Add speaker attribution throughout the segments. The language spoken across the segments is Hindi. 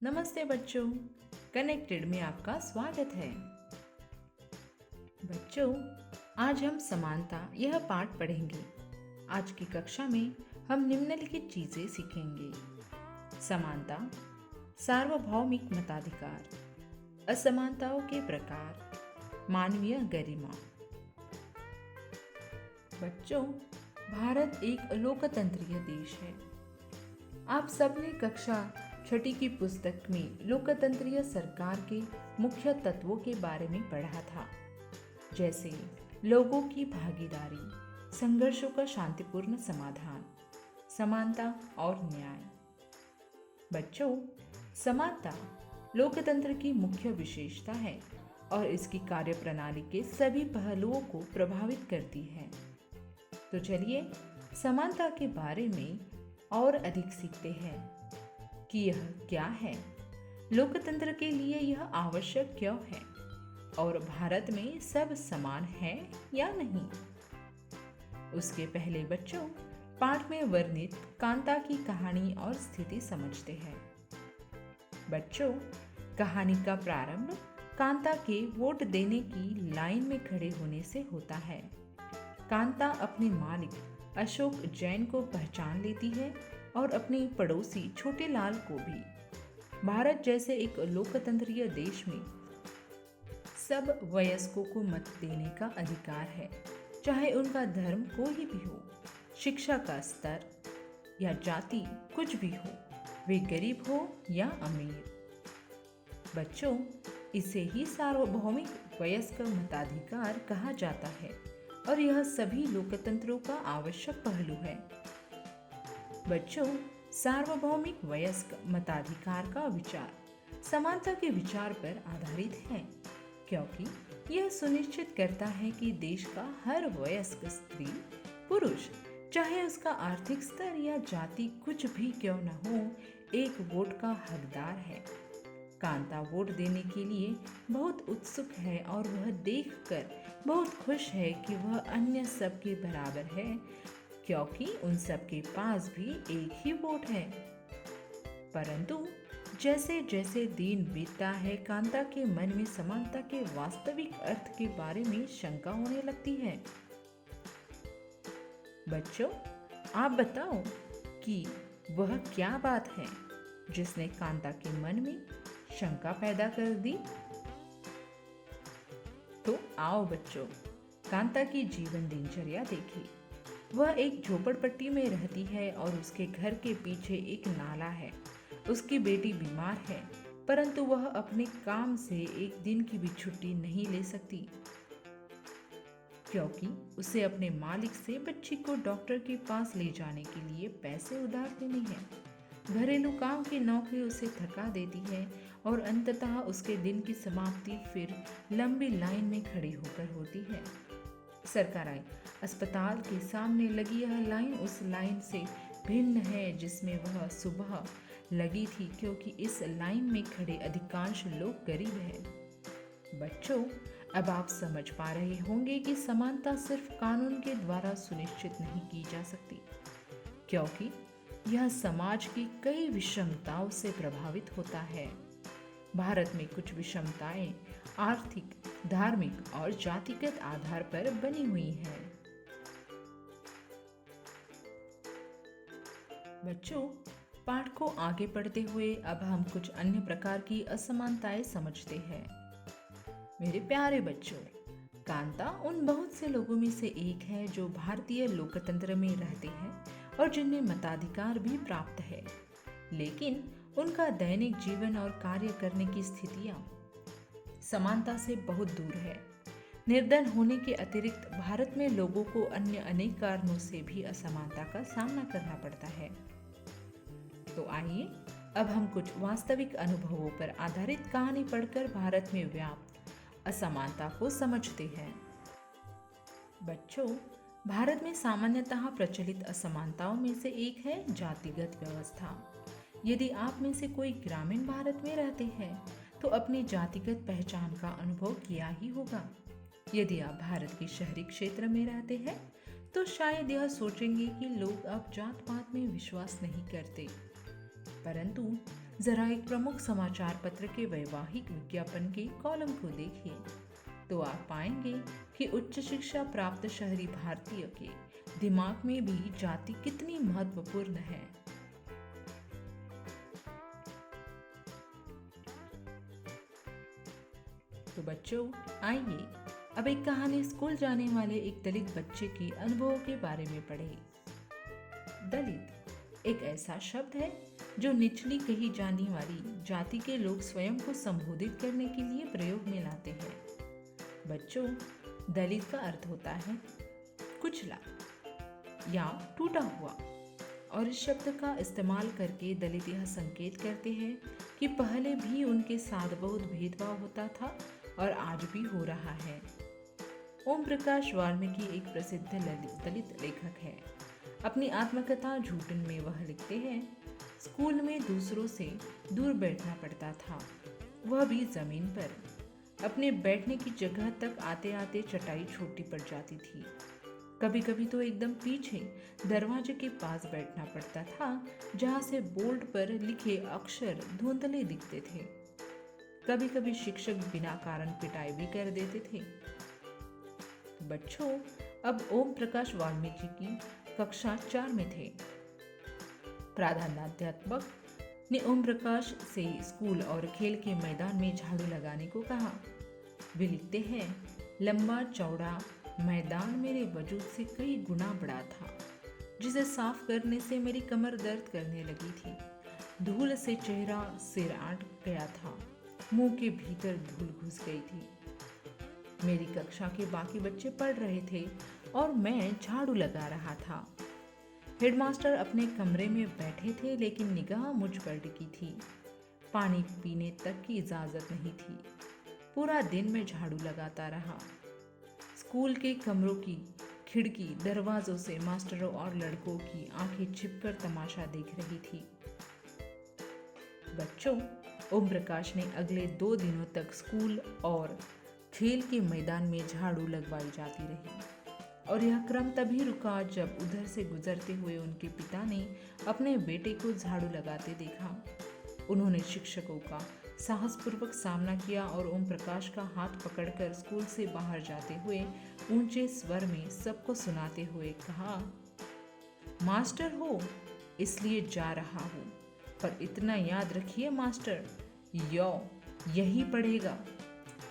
Speaker 1: नमस्ते बच्चों, कनेक्टेड में आपका स्वागत है। बच्चों, आज हम समानता यह पाठ पढ़ेंगे। आज की कक्षा में हम निम्नलिखित चीजें सीखेंगे। समानता, सार्वभौमिक मताधिकार, असमानताओं के प्रकार, मानवीय गरिमा। बच्चों, भारत एक लोकतंत्रीय देश है। आप सबने कक्षा 6ठी की पुस्तक में लोकतंत्रीय सरकार के मुख्य तत्वों के बारे में पढ़ा था, जैसे लोगों की भागीदारी, संघर्षों का शांतिपूर्ण समाधान, समानता और न्याय। बच्चों, समानता लोकतंत्र की मुख्य विशेषता है और इसकी कार्यप्रणाली के सभी पहलुओं को प्रभावित करती है। तो चलिए समानता के बारे में और अधिक सीखते हैं कि यह क्या है, लोकतंत्र के लिए यह आवश्यक क्यों है और भारत में सब समान है या नहीं। उसके पहले बच्चों, पाठ में वर्णित कांता की कहानी और स्थिति समझते हैं। बच्चों, कहानी का प्रारंभ कांता के वोट देने की लाइन में खड़े होने से होता है। कांता अपने मालिक अशोक जैन को पहचान लेती है और अपने पड़ोसी छोटे लाल को भी। भारत जैसे एक लोकतंत्रीय देश में सब वयस्कों को मत देने का अधिकार है, चाहे उनका धर्म कोई भी हो, शिक्षा का स्तर या जाति कुछ भी हो, वे गरीब हो या अमीर। बच्चों, इसे ही सार्वभौमिक वयस्क मताधिकार कहा जाता है और यह सभी लोकतंत्रों का आवश्यक पहलू है। बच्चों, सार्वभौमिक वयस्क मताधिकार का विचार समानता के विचार पर आधारित है, क्योंकि यह सुनिश्चित करता है कि देश का हर वयस्क स्त्री पुरुष, चाहे उसका आर्थिक स्तर या जाति कुछ भी क्यों न हो, एक वोट का हकदार है। कांता वोट देने के लिए बहुत उत्सुक है और वह देखकर बहुत खुश है कि वह अन्य सब के बराबर है, क्योंकि उन सब के पास भी एक ही वोट है। परंतु जैसे जैसे दिन बीतता है, कांता के मन में समानता के वास्तविक अर्थ के बारे में शंका होने लगती है। बच्चों, आप बताओ कि वह क्या बात है जिसने कांता के मन में शंका पैदा कर दी। तो आओ बच्चों, कांता की जीवन दिनचर्या देखिए। वह एक झोपड़पट्टी में रहती है और उसके घर के पीछे एक नाला है। उसकी बेटी बीमार है, परंतु वह अपने काम से एक दिन की भी छुट्टी नहीं ले सकती, क्योंकि उसे अपने मालिक से बच्ची को डॉक्टर के पास ले जाने के लिए पैसे उधार देने हैं। घरेलू काम की नौकरी उसे थका देती है और अंततः उसके दिन की समाप्ति फिर लंबी लाइन में खड़ी होकर होती है। सरकारी अस्पताल के सामने लगी यह लाइन उस लाइन से भिन्न है जिसमें वह सुबह लगी थी, क्योंकि इस लाइन में खड़े अधिकांश लोग गरीब हैं। बच्चों, अब आप समझ पा रहे होंगे कि समानता सिर्फ कानून के द्वारा सुनिश्चित नहीं की जा सकती, क्योंकि यह समाज की कई विषमताओं से प्रभावित होता है। भारत में कुछ विषमताएं आर्थिक, धार्मिक और जातिगत आधार पर बनी हुई हैं। बच्चों, पाठ को आगे पढ़ते हुए अब हम कुछ अन्य प्रकार की असमानताएं समझते हैं। मेरे प्यारे बच्चों, कांता उन बहुत से लोगों में से एक है जो भारतीय लोकतंत्र में रहते हैं और जिन्हें मताधिकार भी प्राप्त है, लेकिन उनका दैनिक जीवन और कार्य करने की स्थितियां समानता से बहुत दूर है। निर्धन होने के अतिरिक्त भारत में लोगों को अन्य अनेक कारणों से भी असमानता का सामना करना पड़ता है। तो आइए अब हम कुछ वास्तविक अनुभवों पर आधारित कहानी पढ़कर भारत में व्याप्त असमानता को समझते हैं। बच्चों, भारत में सामान्यतः प्रचलित असमानताओं में से एक है जातिगत व्यवस्था। यदि आप में से कोई ग्रामीण भारत में रहते हैं तो अपनी जातिगत पहचान का अनुभव किया ही होगा। यदि आप भारत के शहरी क्षेत्र में रहते हैं तो शायद यह सोचेंगे कि लोग अब जात पात में विश्वास नहीं करते, परंतु जरा एक प्रमुख समाचार पत्र के वैवाहिक विज्ञापन के कॉलम को देखिए तो आप पाएंगे कि उच्च शिक्षा प्राप्त शहरी भारतीय के दिमाग में भी जाति कितनी महत्वपूर्ण है। तो बच्चों, आइए अब एक कहानी स्कूल जाने वाले एक दलित बच्चे के अनुभवों के बारे में पढ़ें। दलित एक ऐसा शब्द है जो निचली कही जाने वाली जाति के लोग स्वयं को संबोधित करने के लिए प्रयोग में लाते हैं। बच्चों, दलित का अर्थ होता है कुचला या टूटा हुआ, और इस शब्द का इस्तेमाल करके दलित यह संकेत करते हैं कि पहले भी उनके साथ बहुत भेदभाव होता था और आज भी हो रहा है। ओम प्रकाश वाल्मीकि एक प्रसिद्ध दलित लेखक है। अपनी आत्मकथा झूठन में वह लिखते हैं, स्कूल में दूसरों से दूर बैठना पड़ता था, वह भी जमीन पर। अपने बैठने की जगह तक आते आते चटाई छोटी पड़ जाती थी। कभी कभी तो एकदम पीछे दरवाजे के पास बैठना पड़ता था, जहाँ से बोर्ड पर लिखे अक्षर धुंधले दिखते थे। कभी कभी शिक्षक बिना कारण पिटाई भी कर देते थे। बच्चों, अब ओम प्रकाश वाल्मीकि की कक्षा 4 में थे। प्रधानाध्यापक ने ओम प्रकाश से स्कूल और खेल के मैदान में झाड़ू लगाने को कहा। वे लिखते हैं, लंबा चौड़ा मैदान मेरे वजूद से कई गुना बड़ा था, जिसे साफ करने से मेरी कमर दर्द करने लगी थी। धूल से चेहरा सिर आट गया था, मुंह के भीतर धूल घुस गई थी। मेरी कक्षा के बाकी बच्चे पढ़ रहे थे और मैं झाड़ू लगा रहा था। हेडमास्टर अपने कमरे में बैठे थे, लेकिन निगाह मुझ पर टिकी थी। पानी पीने तक की इजाजत नहीं थी। पूरा दिन मैं झाड़ू लगाता रहा। स्कूल के कमरों की खिड़की दरवाजों से मास्टरों और लड़कों की आंखें छिपकर तमाशा देख रही थी। बच्चों, ओम प्रकाश ने अगले 2 दिनों तक स्कूल और खेल के मैदान में झाड़ू लगवाई जाती रही, और यह क्रम तभी रुका जब उधर से गुजरते हुए उनके पिता ने अपने बेटे को झाड़ू लगाते देखा। उन्होंने शिक्षकों का साहसपूर्वक सामना किया और ओम प्रकाश का हाथ पकड़कर स्कूल से बाहर जाते हुए ऊंचे स्वर में सबको सुनाते हुए कहा, मास्टर हो इसलिए जा रहा हूँ, पर इतना याद रखिए मास्टर, यही पढ़ेगा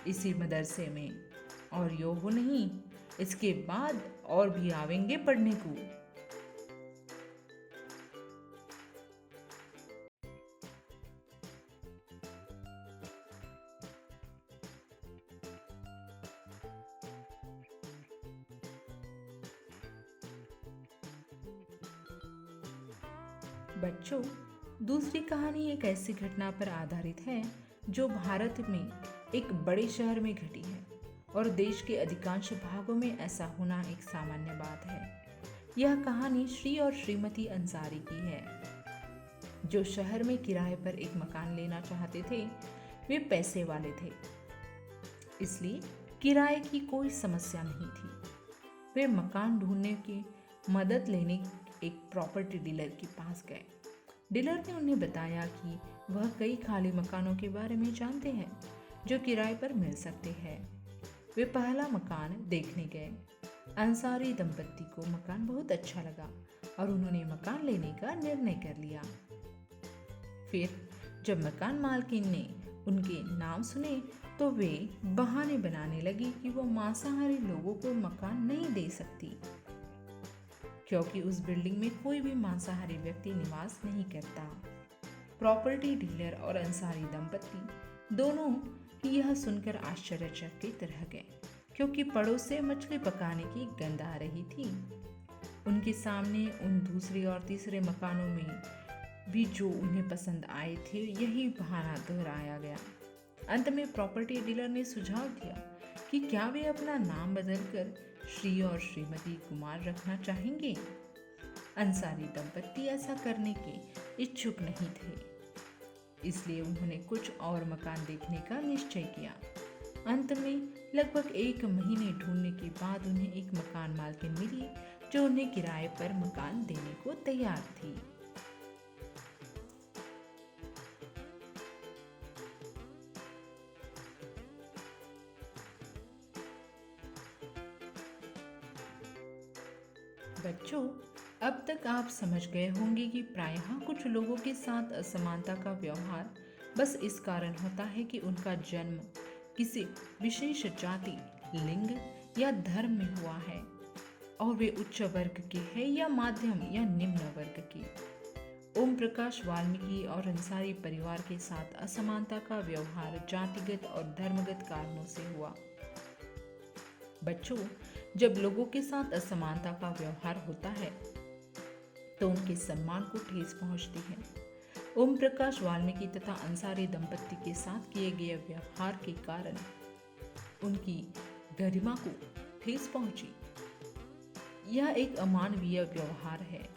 Speaker 1: इसी मदरसे में, और यो हो नहीं, इसके बाद और भी आवेंगे पढ़ने को। बच्चों, दूसरी कहानी एक ऐसी घटना पर आधारित है जो भारत में एक बड़े शहर में घटी है, और देश के अधिकांश भागों में ऐसा होना एक सामान्य बात है। यह कहानी श्री और श्रीमती अंसारी की है, जो शहर में किराए पर एक मकान लेना चाहते थे। वे पैसे वाले थे, इसलिए किराए की कोई समस्या नहीं थी। वे मकान ढूंढने की मदद लेने एक प्रॉपर्टी डीलर के पास गए। डीलर ने उन्हें बताया कि वह कई खाली मकानों के बारे में जानते हैं जो किराए पर मिल सकते हैं। वे पहला मकान देखने गए। अंसारी दंपत्ति को मकान बहुत अच्छा लगा और उन्होंने मकान लेने का निर्णय कर लिया। फिर जब मकान मालकिन ने उनके नाम सुने तो वे बहाने बनाने लगी कि वो मांसाहारी लोगों को मकान नहीं दे सकती, क्योंकि उस बिल्डिंग में कोई भी मांसाहारी व्यक्ति निवास नहीं करता। प्रॉपर्टी डीलर और अंसारी दंपत्ति दोनों ही यह सुनकर आश्चर्यचकित रह गए, क्योंकि पड़ोस से मछली पकाने की गंध आ रही थी। उनके सामने उन दूसरे और तीसरे मकानों में भी जो उन्हें पसंद आए थे, यही बहाना दोहराया गया। अंत में प्रॉपर्टी डीलर ने सुझाव दिया कि क्या वे अपना नाम बदलकर श्री और श्रीमती कुमार रखना चाहेंगे। अंसारी दंपत्ति ऐसा करने के इच्छुक नहीं थे, इसलिए उन्होंने कुछ और मकान देखने का निश्चय किया। अंत में लगभग 1 महीने ढूंढने के बाद उन्हें एक मकान मालकिन मिली जो उन्हें किराए पर मकान देने को तैयार थी। बच्चों, अब तक आप समझ गए होंगे कि प्रायः कुछ लोगों के साथ असमानता का व्यवहार बस इस कारण होता है कि उनका जन्म किसी विशेष जाति, लिंग या धर्म में हुआ है और वे उच्च वर्ग के हैं या माध्यम या निम्न वर्ग के। ओम प्रकाश वाल्मीकि और अंसारी परिवार के साथ असमानता का व्यवहार जातिगत और धर्मगत कारणों से हुआ। बच्चों, जब लोगों के साथ असमानता का व्यवहार होता है तो उनके सम्मान को ठेस पहुंचती है। ओम प्रकाश वाल्मीकि तथा अंसारी दंपति के साथ किए गए व्यवहार के कारण उनकी गरिमा को ठेस पहुंची। यह एक अमानवीय व्यवहार है।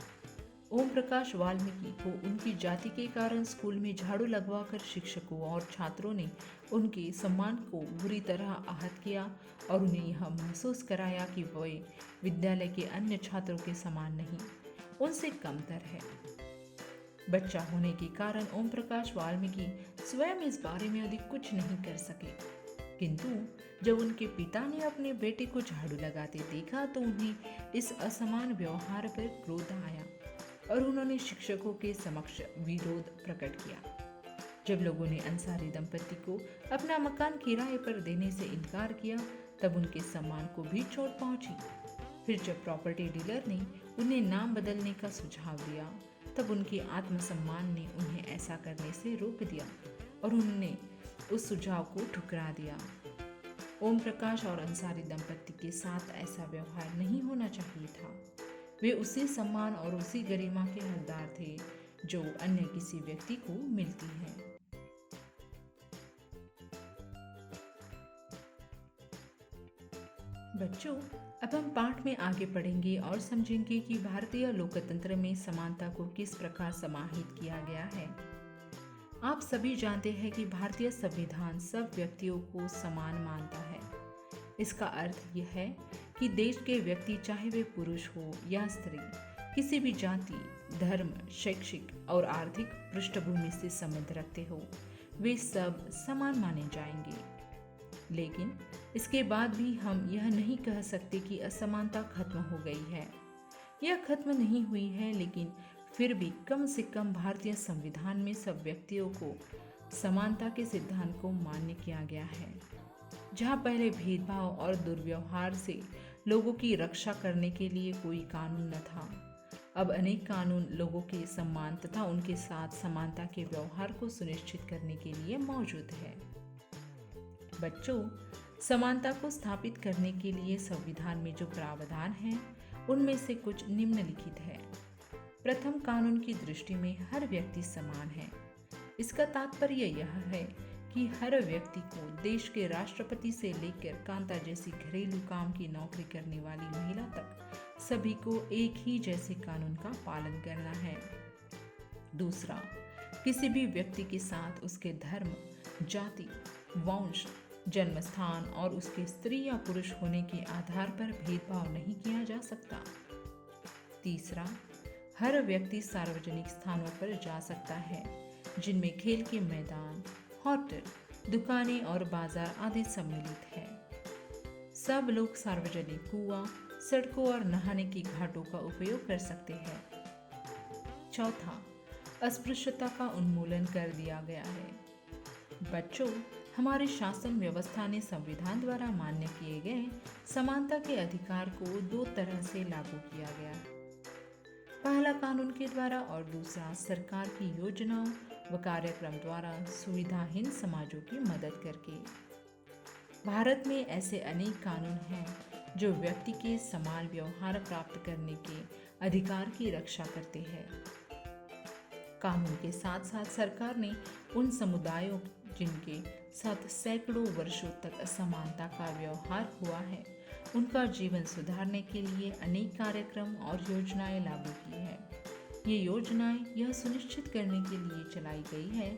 Speaker 1: ओम प्रकाश वाल्मीकि को उनकी जाति के कारण स्कूल में झाड़ू लगवाकर शिक्षकों और छात्रों ने उनके सम्मान को बुरी तरह आहत किया और उन्हें यह महसूस कराया कि वे विद्यालय के अन्य छात्रों के समान नहीं, उनसे कमतर है। बच्चा होने के कारण ओम प्रकाश वाल्मीकि स्वयं इस बारे में अधिक कुछ नहीं कर सके, किंतु जब उनके पिता ने अपने बेटे को झाड़ू लगाते देखा तो उन्हें इस असमान व्यवहार पर क्रोध आया और उन्होंने शिक्षकों के समक्ष विरोध प्रकट किया। जब लोगों ने अंसारी दंपति को अपना मकान किराए पर देने से इनकार किया तब उनके सम्मान को भी चोट पहुंची। फिर जब प्रॉपर्टी डीलर ने उन्हें नाम बदलने का सुझाव दिया तब उनके आत्मसम्मान ने उन्हें ऐसा करने से रोक दिया और उन्होंने उस सुझाव को ठुकरा दिया। ओम प्रकाश और अंसारी दंपति के साथ ऐसा व्यवहार नहीं होना चाहिए था। वे उसी सम्मान और उसी गरिमा के हकदार थे जो अन्य किसी व्यक्ति को मिलती है। बच्चों, अब हम पाठ में आगे पढ़ेंगे और समझेंगे कि भारतीय लोकतंत्र में समानता को किस प्रकार समाहित किया गया है। आप सभी जानते हैं कि भारतीय संविधान सब व्यक्तियों को समान मानता है। इसका अर्थ यह है कि देश के व्यक्ति चाहे वे पुरुष हो या स्त्री, किसी भी जाति, धर्म, शैक्षिक और आर्थिक पृष्ठभूमि से संबंध रखते हो, वे सब समान माने जाएंगे। लेकिन इसके बाद भी हम यह नहीं कह सकते कि असमानता खत्म हो गई है। यह खत्म नहीं हुई है, लेकिन फिर भी कम से कम भारतीय संविधान में सब व्यक्तियों को समानता के सिद्धांत को मान्य किया गया है। जहाँ पहले भेदभाव और दुर्व्यवहार से लोगों की रक्षा करने के लिए कोई कानून न था, अब अनेक कानून लोगों के सम्मान तथा उनके साथ समानता के व्यवहार को सुनिश्चित करने के लिए मौजूद है। बच्चों, समानता को स्थापित करने के लिए संविधान में जो प्रावधान हैं, उनमें से कुछ निम्नलिखित है। प्रथम, कानून की दृष्टि में हर व्यक्ति समान है। इसका तात्पर्य यह है कि हर व्यक्ति को देश के राष्ट्रपति से लेकर कांता जैसी घरेलू काम की नौकरी करने वाली महिला तक सभी को एक ही जैसे कानून का पालन करना है। दूसरा, किसी भी व्यक्ति के साथ उसके धर्म, जाति, वंश, जन्म स्थान और उसके स्त्री या पुरुष होने के आधार पर भेदभाव नहीं किया जा सकता। तीसरा, हर व्यक्ति सार्वजनिक स्थानों पर जा सकता है जिनमें खेल के मैदान, होटल, दुकानें और बाजार आदि सम्मिलित है। सब लोग सार्वजनिक कुआं, सड़कों और नहाने की घाटों का उपयोग कर सकते हैं। चौथा, अस्पृश्यता का उन्मूलन कर दिया गया है। बच्चों, हमारी शासन व्यवस्था ने संविधान द्वारा मान्य किए गए समानता के अधिकार को दो तरह से लागू किया गया है। पहला कानून के द्वारा और दूसरा सरकार की योजनाओं व कार्यक्रम द्वारा सुविधाहीन समाजों की मदद करके। भारत में ऐसे अनेक कानून हैं जो व्यक्ति के समान व्यवहार प्राप्त करने के अधिकार की रक्षा करते हैं। कानून के साथ साथ सरकार ने उन समुदायों जिनके साथ सैकड़ों वर्षों तक असमानता का व्यवहार हुआ है, उनका जीवन सुधारने के लिए अनेक कार्यक्रम और योजनाएं लागू की हैं। ये योजनाएं यह सुनिश्चित करने के लिए चलाई गई है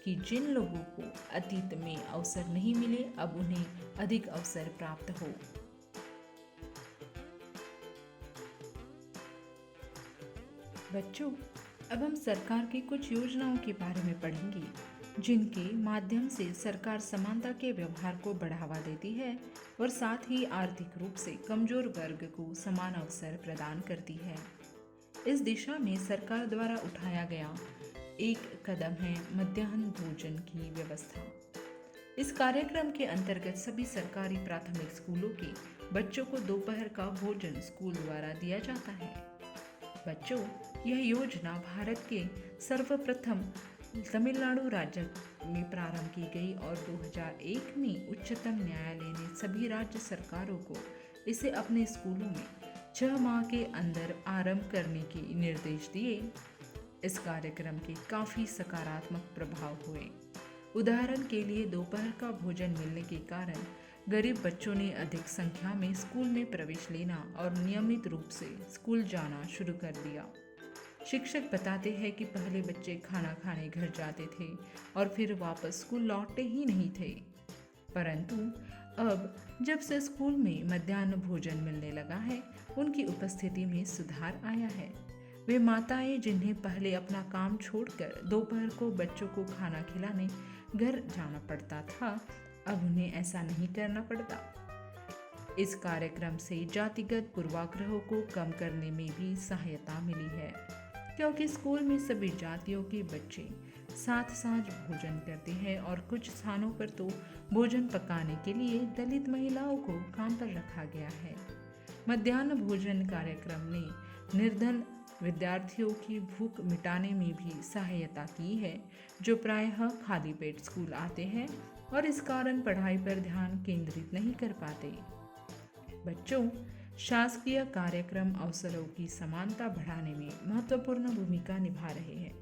Speaker 1: कि जिन लोगों को अतीत में अवसर नहीं मिले, अब उन्हें अधिक अवसर प्राप्त हो। बच्चों, अब हम सरकार की कुछ योजनाओं के बारे में पढ़ेंगे। जिनके माध्यम से सरकार समानता के व्यवहार को बढ़ावा देती है और साथ ही आर्थिक रूप से कमजोर वर्ग को समान अवसर प्रदान करती है। इस दिशा में सरकार द्वारा उठाया गया एक कदम है मध्याह्न भोजन की व्यवस्था। इस कार्यक्रम के अंतर्गत सभी सरकारी प्राथमिक स्कूलों के बच्चों को दोपहर का भोजन स्कूल द्वारा दिया जाता है। बच्चों, यह योजना भारत के सर्वप्रथम तमिलनाडु राज्य में प्रारंभ की गई और 2001 में उच्चतम न्यायालय ने सभी राज्य सरकारों को इसे अपने स्कूलों में 6 माह के अंदर आरंभ करने के निर्देश दिए। इस कार्यक्रम के काफ़ी सकारात्मक प्रभाव हुए। उदाहरण के लिए दोपहर का भोजन मिलने के कारण गरीब बच्चों ने अधिक संख्या में स्कूल में प्रवेश लेना और नियमित रूप से स्कूल जाना शुरू कर दिया। शिक्षक बताते हैं कि पहले बच्चे खाना खाने घर जाते थे और फिर वापस स्कूल लौटते ही नहीं थे, परंतु अब जब से स्कूल में मध्याह्न भोजन मिलने लगा है, उनकी उपस्थिति में सुधार आया है। वे माताएं जिन्हें पहले अपना काम छोड़कर दोपहर को बच्चों को खाना खिलाने घर जाना पड़ता था, अब उन्हें ऐसा नहीं करना पड़ता। इस कार्यक्रम से जातिगत पूर्वाग्रहों को कम करने में भी सहायता मिली है, क्योंकि स्कूल में सभी जातियों के बच्चे साथ साझ भोजन करते हैं और कुछ स्थानों पर तो भोजन पकाने के लिए दलित महिलाओं को काम पर रखा गया है। मध्याह्न भोजन कार्यक्रम ने निर्धन विद्यार्थियों की भूख मिटाने में भी सहायता की है, जो प्रायः खाली पेट स्कूल आते हैं और इस कारण पढ़ाई पर ध्यान केंद्रित नहीं कर पाते। बच्चों, शासकीय कार्यक्रम अवसरों की समानता बढ़ाने में महत्वपूर्ण भूमिका निभा रहे हैं,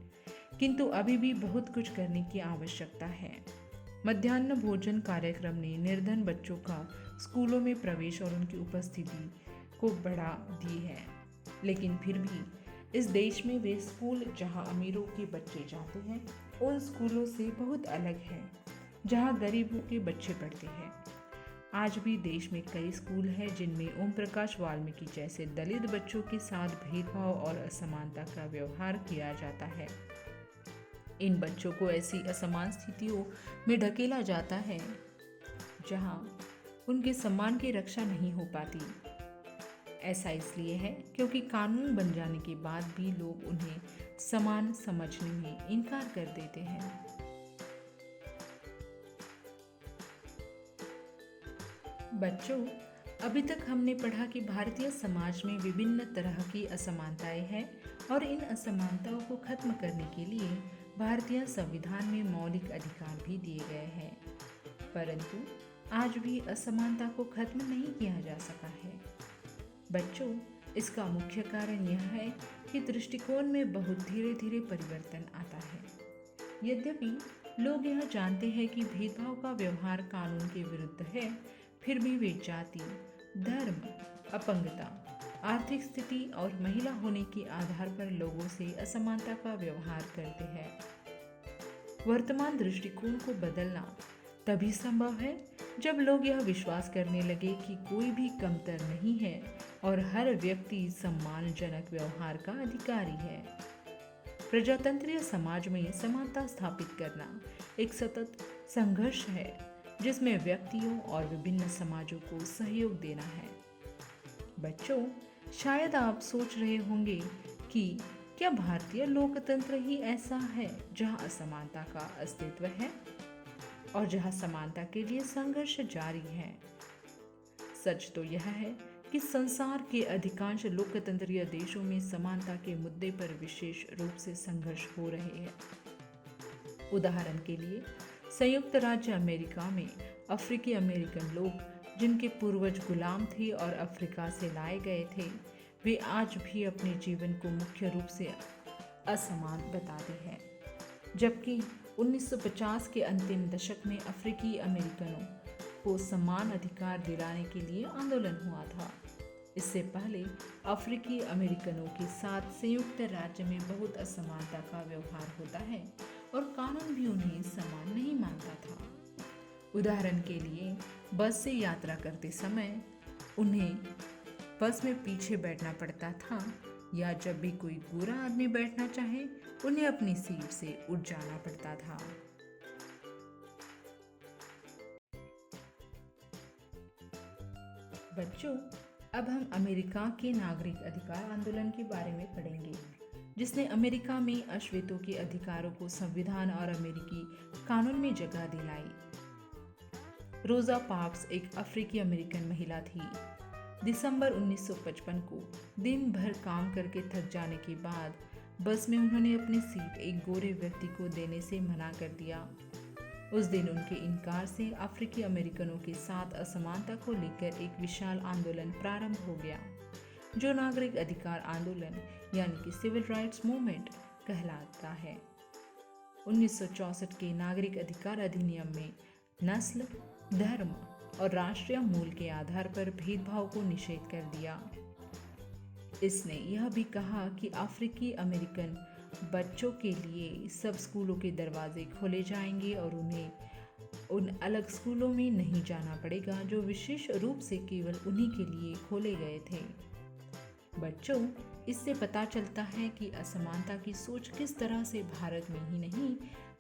Speaker 1: किंतु अभी भी बहुत कुछ करने की आवश्यकता है। मध्याह्न भोजन कार्यक्रम ने निर्धन बच्चों का स्कूलों में प्रवेश और उनकी उपस्थिति को बढ़ा दी है, लेकिन फिर भी इस देश में वे स्कूल जहां अमीरों के बच्चे जाते हैं, उन स्कूलों से बहुत अलग है जहां गरीबों के बच्चे पढ़ते हैं। आज भी देश में कई स्कूल हैं जिनमें ओम प्रकाश वाल्मीकि जैसे दलित बच्चों के साथ भेदभाव और असमानता का व्यवहार किया जाता है। इन बच्चों को ऐसी असमान स्थितियों में ढकेला जाता है जहां उनके सम्मान की रक्षा नहीं हो पाती। ऐसा इसलिए है क्योंकि कानून बन जाने के बाद भी लोग उन्हें समान समझने में इनकार कर देते हैं। बच्चों, अभी तक हमने पढ़ा कि भारतीय समाज में विभिन्न तरह की असमानताएं हैं और इन असमानताओं को खत्म करने के लिए भारतीय संविधान में मौलिक अधिकार भी दिए गए हैं, परंतु आज भी असमानता को खत्म नहीं किया जा सका है। बच्चों, इसका मुख्य कारण यह है कि दृष्टिकोण में बहुत धीरे धीरे परिवर्तन आता है। यद्यपि लोग यह जानते हैं कि भेदभाव का व्यवहार कानून के विरुद्ध है, फिर भी वे जाति, धर्म, अपंगता, आर्थिक स्थिति और महिला होने के आधार पर लोगों से असमानता का व्यवहार करते हैं। वर्तमान दृष्टिकोण को बदलना तभी संभव है जब लोग यह विश्वास करने लगे कि कोई भी कमतर नहीं है और हर व्यक्ति सम्मानजनक व्यवहार का अधिकारी है। प्रजातंत्रीय समाज में समानता स्थापित करना एक सतत संघर्ष है, जिसमें व्यक्तियों और विभिन्न समाजों को सहयोग देना है। बच्चों, शायद आप सोच रहे होंगे कि क्या भारतीय लोकतंत्र ही ऐसा है जहां असमानता का अस्तित्व है और जहां समानता के लिए संघर्ष जारी है। सच तो यह है कि संसार के अधिकांश लोकतंत्रीय देशों में समानता के मुद्दे पर विशेष रूप से संघर्ष हो रहे हैं। उदाहरण के लिए संयुक्त राज्य अमेरिका में अफ्रीकी अमेरिकन लोग जिनके पूर्वज गुलाम थे और अफ्रीका से लाए गए थे, वे आज भी अपने जीवन को मुख्य रूप से असमान बताते हैं, जबकि 1950 के अंतिम दशक में अफ्रीकी अमेरिकनों को समान अधिकार दिलाने के लिए आंदोलन हुआ था। इससे पहले अफ्रीकी अमेरिकनों के साथ संयुक्त राज्य में बहुत असमानता का व्यवहार होता है और कानून भी उन्हें समान नहीं मानता था। उदाहरण के लिए बस से यात्रा करते समय उन्हें बस में पीछे बैठना पड़ता था, या जब भी कोई गोरा आदमी बैठना चाहे उन्हें अपनी सीट से उठ जाना पड़ता था। बच्चों, अब हम अमेरिका के नागरिक अधिकार आंदोलन के बारे में पढ़ेंगे, जिसने अमेरिका में अश्वेतों के अधिकारों को संविधान और अमेरिकी कानून में जगह दिलाई। रोजा पार्क्स एक अफ्रीकी अमेरिकन महिला थी। दिसंबर 1955 को दिन भर काम करके थक जाने के बाद बस में उन्होंने अपनी सीट एक गोरे व्यक्ति को देने से मना कर दिया। उस दिन उनके इनकार से अफ्रीकी अमेरिकनों के साथ असमानता को लेकर एक विशाल आंदोलन प्रारंभ हो गया, जो नागरिक अधिकार आंदोलन यानी कि सिविल राइट्स मूवमेंट कहलाता है। 1964 के नागरिक अधिकार अधिनियम में नस्ल, धर्म और राष्ट्रीय मूल के आधार पर भेदभाव को निषेध कर दिया। इसने यह भी कहा कि अफ्रीकी अमेरिकन बच्चों के लिए सब स्कूलों के दरवाजे खोले जाएंगे और उन्हें उन अलग स्कूलों में नहीं जाना पड़ेगा जो विशेष रूप से केवल उन्हीं के लिए खोले गए थे। बच्चों, इससे पता चलता है कि असमानता की सोच किस तरह से भारत में ही नहीं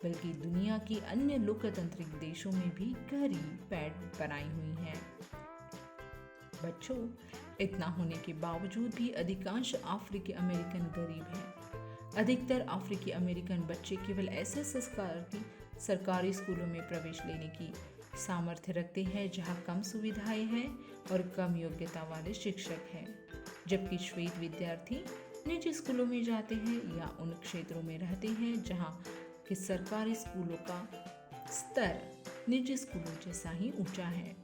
Speaker 1: बल्कि दुनिया के अन्य लोकतांत्रिक देशों में भी गहरी पैठ बनाई हुई है। बच्चों, इतना होने के बावजूद भी अधिकांश अफ्रीकी अमेरिकन गरीब हैं। अधिकतर अफ्रीकी अमेरिकन बच्चे केवल ऐसे सरकारी स्कूलों में प्रवेश लेने की सामर्थ्य रखते हैं जहां कम सुविधाएं हैं और कम योग्यता वाले शिक्षक हैं, जबकि श्वेत विद्यार्थी निजी स्कूलों में जाते हैं या उन क्षेत्रों में रहते हैं जहां कि सरकारी स्कूलों का स्तर निजी स्कूलों जैसा ही ऊंचा है।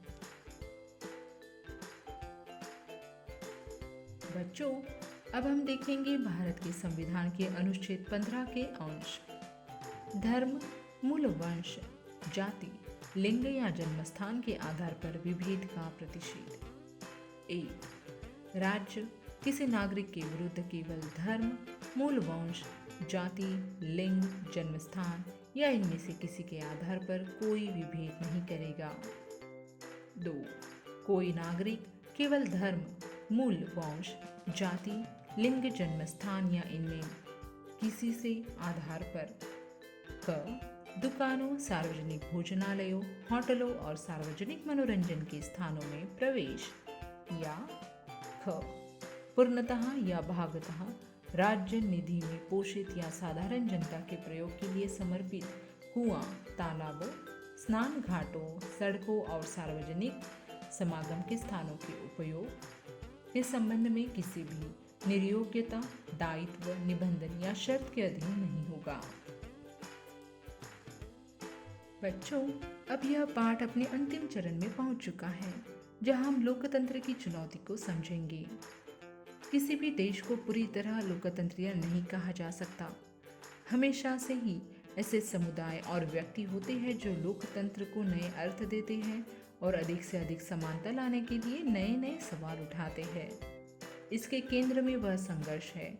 Speaker 1: बच्चों, अब हम देखेंगे भारत के संविधान के अनुच्छेद 15 के अंश। धर्म, मूल वंश, जाति, लिंग या जन्मस्थान के आधार पर विभेद का प्रतिषेध। 1. राज्य किसी नागरिक के विरुद्ध केवल धर्म, मूल वंश, जाति, लिंग, जन्मस्थान या इनमें से किसी के आधार पर कोई विभेद नहीं करेगा। 2. कोई नागरिक केवल धर्म, मूल वंश, जाति, लिंग, जन्मस्थान या इनमें किसी से आधार पर क दुकानों, सार्वजनिक भोजनालयों, होटलों और सार्वजनिक मनोरंजन के स्थानों में प्रवेश, या ख पूर्णतः या भागतः राज्य निधि में पोषित या साधारण जनता के प्रयोग के लिए समर्पित कुआं, तालाबों, स्नान घाटों, सड़कों और सार्वजनिक समागम के स्थानों के उपयोग के संबंध में किसी भी निर्योग्यता, दायित्व, निबंधन या शर्त के अधीन नहीं होगा। बच्चों, अब यह पाठ अपने अंतिम चरण में पहुंच चुका है, जहां हम लोकतंत्र की चुनौती को समझेंगे। किसी भी देश को पूरी तरह लोकतंत्रीय नहीं कहा जा सकता। हमेशा से ही ऐसे समुदाय और व्यक्ति होते हैं जो लोकतंत्र को नए अर्थ देते हैं और अधिक से अधिक समानता लाने के लिए नए नए सवाल उठाते हैं। इसके केंद्र में वह संघर्ष है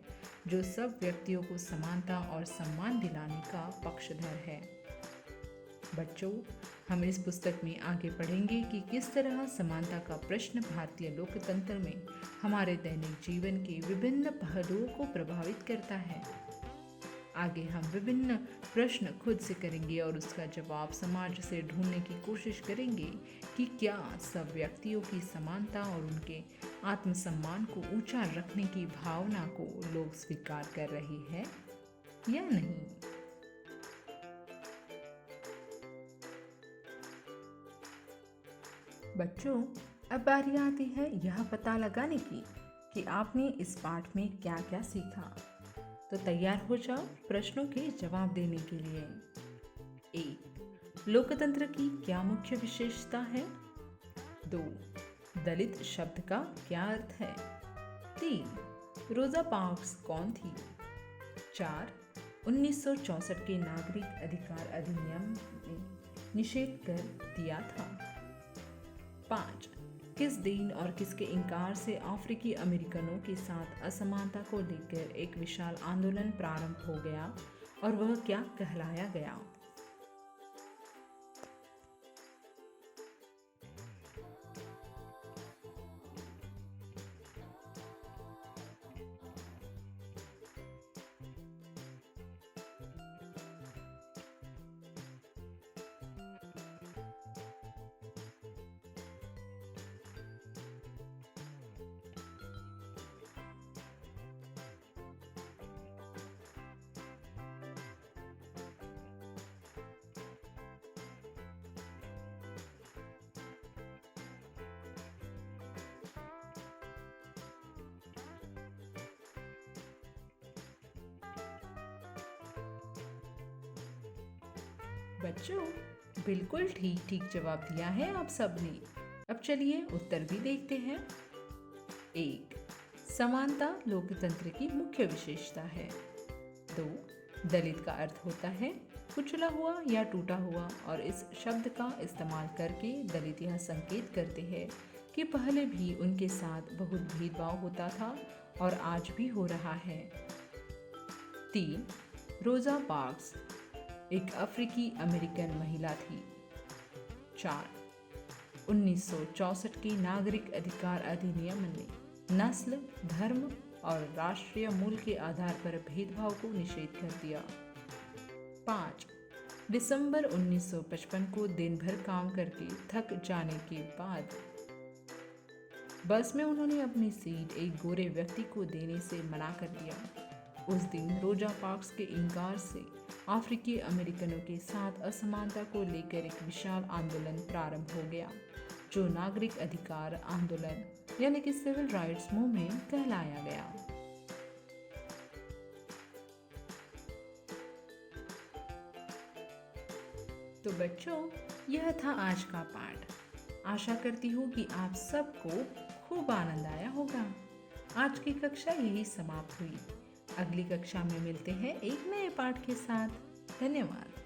Speaker 1: जो सब व्यक्तियों को समानता और सम्मान दिलाने का पक्षधर है। बच्चों, हम इस पुस्तक में आगे पढ़ेंगे कि किस तरह समानता का प्रश्न भारतीय लोकतंत्र में हमारे दैनिक जीवन के विभिन्न पहलुओं को प्रभावित करता है। आगे हम विभिन्न प्रश्न खुद से करेंगे और उसका जवाब समाज से ढूंढने की कोशिश करेंगे कि क्या सब व्यक्तियों की समानता और उनके आत्मसम्मान को ऊंचा रखने की भावना को लोग स्वीकार कर रहे हैं या नहीं। बच्चों, अब बारी आती है यह पता लगाने की कि आपने इस पाठ में क्या क्या सीखा। तो तैयार हो जाओ प्रश्नों के जवाब देने के लिए। 1. लोकतंत्र की क्या मुख्य विशेषता है? 2. दलित शब्द का क्या अर्थ है? 3. रोजा पार्क्स कौन थी? 4. 1964 के नागरिक अधिकार अधिनियम ने निषेध कर दिया था। 5. किस दिन और किसके इनकार से अफ्रीकी अमेरिकनों के साथ असमानता को लेकर एक विशाल आंदोलन प्रारंभ हो गया और वह क्या कहलाया गया? बच्चों, बिल्कुल ठीक ठीक जवाब दिया है आप सबने। अब चलिए उत्तर भी देखते हैं। 1. समानता लोकतंत्र की मुख्य विशेषता है। 2. दलित का अर्थ होता है कुचला हुआ या टूटा हुआ, और इस शब्द का इस्तेमाल करके दलित यह संकेत करते हैं कि पहले भी उनके साथ बहुत भेदभाव होता था और आज भी हो रहा है। 3. रोजा पार्क्स एक अफ्रीकी अमेरिकन महिला थी। 4. 1964 के नागरिक अधिकार अधिनियम ने नस्ल, धर्म और राष्ट्रीय मूल के आधार पर भेदभाव को निषेध कर दिया। 5. दिसंबर 1955 को दिन भर काम करके थक जाने के बाद बस में उन्होंने अपनी सीट एक गोरे व्यक्ति को देने से मना कर दिया। उस दिन रोजा पार्क्स के इनकार से अफ्रीकी अमेरिकनों के साथ असमानता को लेकर एक विशाल आंदोलन प्रारंभ हो गया, जो नागरिक अधिकार आंदोलन यानी कि सिविल राइट्स मूवमेंट कहलाया गया। तो बच्चों, यह था आज का पाठ। आशा करती हूँ कि आप सबको खूब आनंद आया होगा। आज की कक्षा यही समाप्त हुई। अगली कक्षा में मिलते हैं एक नए पाठ के साथ। धन्यवाद।